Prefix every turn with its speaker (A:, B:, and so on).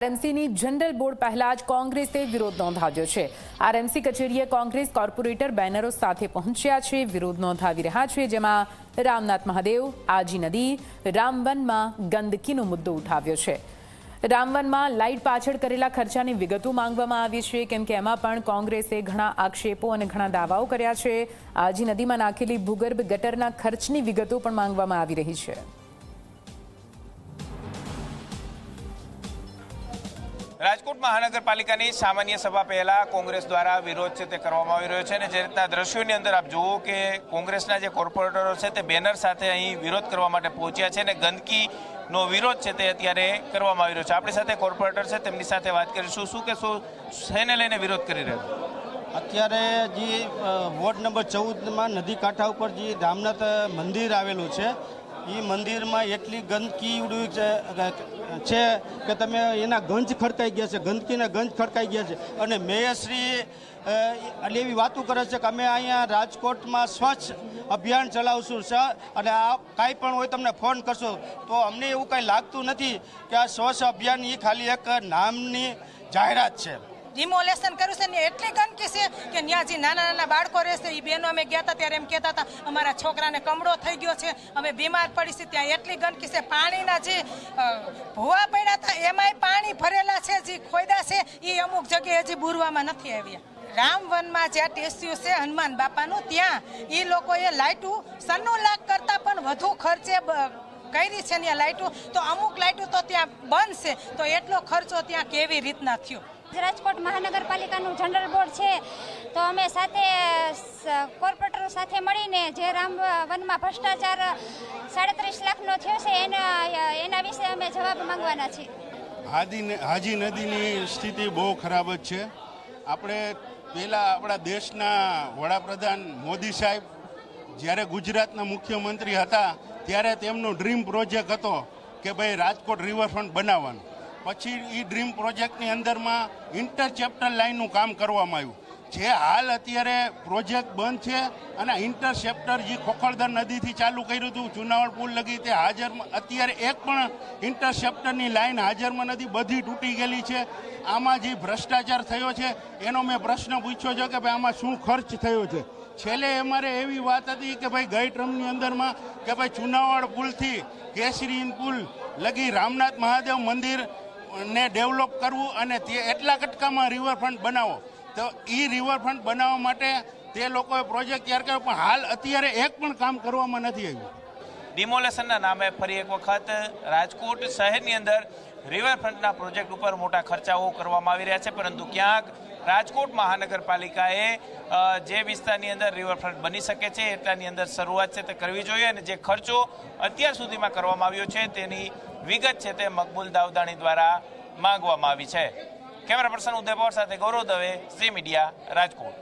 A: આરએમસીની general board પહેલા જ કોંગ્રેસે વિરોધ નોંધાવ્યો છે। આરએમસી કચેરીએ કોંગ્રેસ કોર્પોરેટર બેનરો સાથે પહોંચ્યા છે, વિરોધ નોંધાવી રહ્યા છે, જેમાં રામનાથ મહાદેવ, આજી નદી, રામવનમાં ગંદકીનો મુદ્દો ઉઠાવ્યો છે। રામવનમાં લાઇટ પાછળ કરેલા ખર્ચાની વિગતો માંગવામાં આવી છે, કેમ કે એમાં પણ કોંગ્રેસે ઘણા આક્ષેપો અને ઘણા દાવાઓ કર્યા છે। આજી નદીમાં નાખેલી ભૂગર્ભ ગટરના ખર્ચની વિગતો પણ માંગવામાં આવી રહી છે।
B: રાજકોટ મહાનગરપાલિકાની સામાન્ય સભા પહેલા કોંગ્રેસ દ્વારા વિરોધ છે તે કરવામાં આવી રહ્યો છે અને જે રીતના દ્રશ્યોની અંદર આપ જુઓ કે કોંગ્રેસના જે કોર્પોરેટરો છે તે બેનર સાથે અહીં વિરોધ કરવા માટે પહોંચ્યા છે અને ગંદકીનો વિરોધ છે તે અત્યારે કરવામાં આવી રહ્યો છે। આપણી સાથે કોર્પોરેટર છે, તેમની સાથે વાત કરીશું। શું કહેશો, શેને લઈને વિરોધ કરી રહ્યો?
C: અત્યારે જે વોર્ડ નંબર 14માં નદી કાંઠા ઉપર જે રામનાથ મંદિર આવેલું છે, એ મંદિરમાં એટલી ગંદકી છે કે તમે એના ગંજ ખડકાઈ ગયા છે, ગંદકીના ગંજ ખડકાઈ ગયા છે। અને મેયરશ્રી એવી વાતો કરે છે કે અમે અહીંયા રાજકોટમાં સ્વચ્છ અભિયાન ચલાવશું અને આ કાંઈ પણ હોય તમને ફોન કરશો, તો અમને એવું કાંઈ લાગતું નથી કે આ સ્વચ્છ અભિયાન એ ખાલી એક નામની જાહેરાત છે।
D: ડિમોલેશન કર્યું છે ને એટલી ગંદકી છે કે ત્યાં જે નાના નાના બાળકો રહેશે એ બહેનો અમે ગયા હતા ત્યારે એમ કહેતા હતા અમારા છોકરાને કમળો થઈ ગયો છે, અમે બીમાર પડી છે। ત્યાં એટલી ગંદકી છે, પાણીના જે ભૂવા પડ્યા હતા એમાંય પાણી ભરેલા છે, જે ખોયદા છે એ અમુક જગ્યાએ હજી બુરવામાં નથી આવ્યા। રામવનમાં જ્યાં ટેસ્યુ છે હનુમાન બાપાનું, ત્યાં એ લોકોએ લાઇટું 96 લાખ કરતાં પણ વધુ ખર્ચે કરી છે ત્યાં લાઇટો, તો અમુક લાઇટો તો ત્યાં બંધ છે, તો એટલો ખર્ચો ત્યાં કેવી રીતના થયો?
E: રાજકોટ મહાનગરપાલિકાનું જનરલ બોર્ડ છે, તો અમે સાથે કોર્પોરેટરો સાથે મળીને જે રામવનમાં ભ્રષ્ટાચાર 37 લાખનો થયો છે એના વિશે અમે જવાબ માંગવાના છીએ।
F: હાજી નદીની સ્થિતિ બહુ ખરાબ જ છે। આપણે પહેલાં આપણા દેશના વડાપ્રધાન મોદી સાહેબ જ્યારે ગુજરાતના મુખ્યમંત્રી હતા ત્યારે તેમનો ડ્રીમ પ્રોજેક્ટ હતો કે ભાઈ રાજકોટ રિવરફ્રન્ટ બનાવવાનું। પછી એ ડ્રીમ પ્રોજેક્ટની અંદરમાં ઇન્ટરચેપ્ટર લાઇનનું કામ કરવામાં આવ્યું છે। હાલ અત્યારે પ્રોજેક્ટ બંધ છે અને ઇન્ટરસેપ્ટર જે ખોખરદર નદીથી ચાલુ કર્યું હતું ચુનાવડ પુલ લગી તે હાજરમાં અત્યારે એક પણ ઇન્ટરસેપ્ટરની લાઇન હાજરમાં નથી, બધી તૂટી ગયેલી છે। આમાં જે ભ્રષ્ટાચાર થયો છે એનો મેં પ્રશ્ન પૂછ્યો છે કે ભાઈ આમાં શું ખર્ચ થયો છે। છેલ્લે અમારે એવી વાત હતી કે ભાઈ ગઈ ટર્મની અંદરમાં કે ભાઈ ચુનાવડ પુલથી કેસરી પુલ લગી રામનાથ મહાદેવ મંદિર ને ડેવલપ કરવું અને તે એટલા કટકામાં રિવરફ્રન્ટ બનાવો, તો એ રિવરફ્રન્ટ બનાવવા માટે તે લોકોએ પ્રોજેક્ટ તૈયાર કર્યો, પણ હાલ અત્યારે એક પણ કામ કરવામાં નથી આવ્યું।
B: ડિમોલેશનના નામે ફરી એક વખત રાજકોટ શહેરની અંદર રિવરફ્રન્ટના પ્રોજેક્ટ ઉપર મોટા ખર્ચાઓ કરવામાં આવી રહ્યા છે, પરંતુ ક્યાંક રાજકોટ મહાનગરપાલિકાએ જે વિસ્તારની અંદર રિવરફ્રન્ટ બની શકે છે એટલાની અંદર શરૂઆત છે તે કરવી જોઈએ અને જે ખર્ચો અત્યાર સુધીમાં કરવામાં આવ્યો છે તેની વિગત છે તે મકબૂલ દાવદાણી દ્વારા માંગવામાં આવી છે। કેમેરા પર્સન ઉદય પવાર સાથે ગૌરવ દવે, ઝી મીડિયા, રાજકોટ।